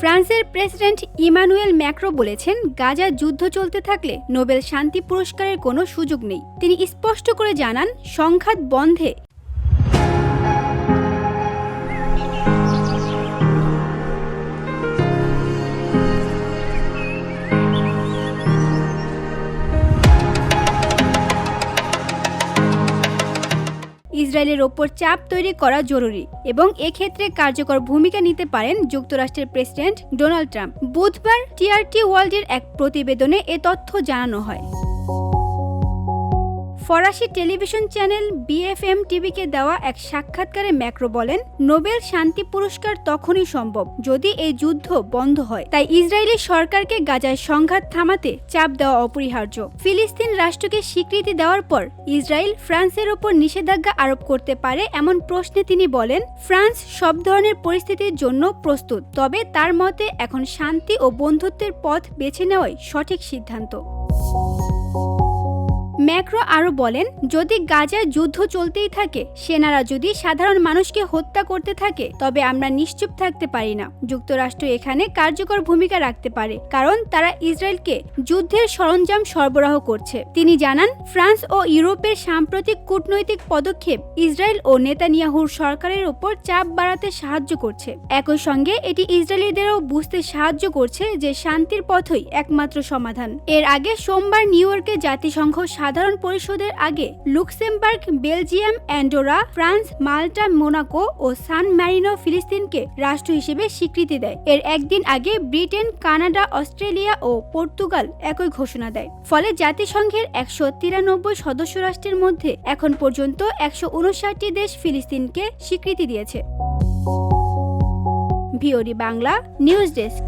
ফ্রান্সের president Emmanuel Macron বলেছেন, গাজা যুদ্ধ চলতে থাকলে নোবেল শান্তি পুরস্কারের কোনো সুযোগ নেই। তিনি স্পষ্ট করে জানান, সংঘাত বন্ধে ইসরায়েলের ওপর চাপ তৈরি করা জরুরি এবং এক্ষেত্রে কার্যকর ভূমিকা নিতে পারেন যুক্তরাষ্ট্রের প্রেসিডেন্ট ডোনাল্ড ট্রাম্প। বুধবার টিআরটি ওয়ার্ল্ডের এক প্রতিবেদনে এ তথ্য জানানো হয়। ফরাসি টেলিভিশন চ্যানেল বিএফএম টিভিকে দেওয়া এক সাক্ষাৎকারে ম্যাক্রো বলেন, নোবেল শান্তি পুরস্কার তখনই সম্ভব যদি এই যুদ্ধ বন্ধ হয়। তাই ইসরায়েলি সরকারকে গাজায় সংঘাত থামাতে চাপ দেওয়া অপরিহার্য। ফিলিস্তিন রাষ্ট্রকে স্বীকৃতি দেওয়ার পর ইসরায়েল ফ্রান্সের ওপর নিষেধাজ্ঞা আরোপ করতে পারে এমন প্রশ্নে তিনি বলেন, ফ্রান্স সব ধরনের পরিস্থিতির জন্য প্রস্তুত, তবে তার মতে এখন শান্তি ও বন্ধুত্বের পথ বেছে নেওয়াই সঠিক সিদ্ধান্ত। ম্যাক্রো আরও বলেন, যদি গাজায় যুদ্ধ চলতেই থাকে, সেনারা যদি সাধারণ মানুষকে হত্যা করতে থাকে, তবে আমরা নিশ্চুপ থাকতে পারি না। যুক্তরাষ্ট্র এখানে কার্যকর ভূমিকা রাখতে পারে, কারণ তারা ইসরায়েলকে যুদ্ধের সরঞ্জাম সরবরাহ করছে। তিনি জানান, ফ্রান্স ও ইউরোপের সাম্প্রতিক কূটনৈতিক পদক্ষেপ ইসরায়েল ও নেতানিয়াহুর সরকারের ওপর চাপ বাড়াতে সাহায্য করছে। একই সঙ্গে এটি ইসরায়েলিদেরও বুঝতে সাহায্য করছে যে শান্তির পথই একমাত্র সমাধান। এর আগে সোমবার নিউ ইয়র্কে জাতিসংঘ সাধারণ পরিষদের আগে লুক্সেমবার্গ, বেলজিয়াম, অ্যান্ডোরা, ফ্রান্স, মাল্টা, মোনাকো ও সান ম্যারিনো ফিলিস্তিনকে রাষ্ট্র হিসেবে স্বীকৃতি দেয়। এর একদিন আগে ব্রিটেন, কানাডা, অস্ট্রেলিয়া ও পর্তুগাল একই ঘোষণা দেয়। ফলে জাতিসংঘের 193 সদস্য রাষ্ট্রের মধ্যে এখন পর্যন্ত 159টি দেশ ফিলিস্তিনকে স্বীকৃতি দিয়েছে। VOD Bangla news desk.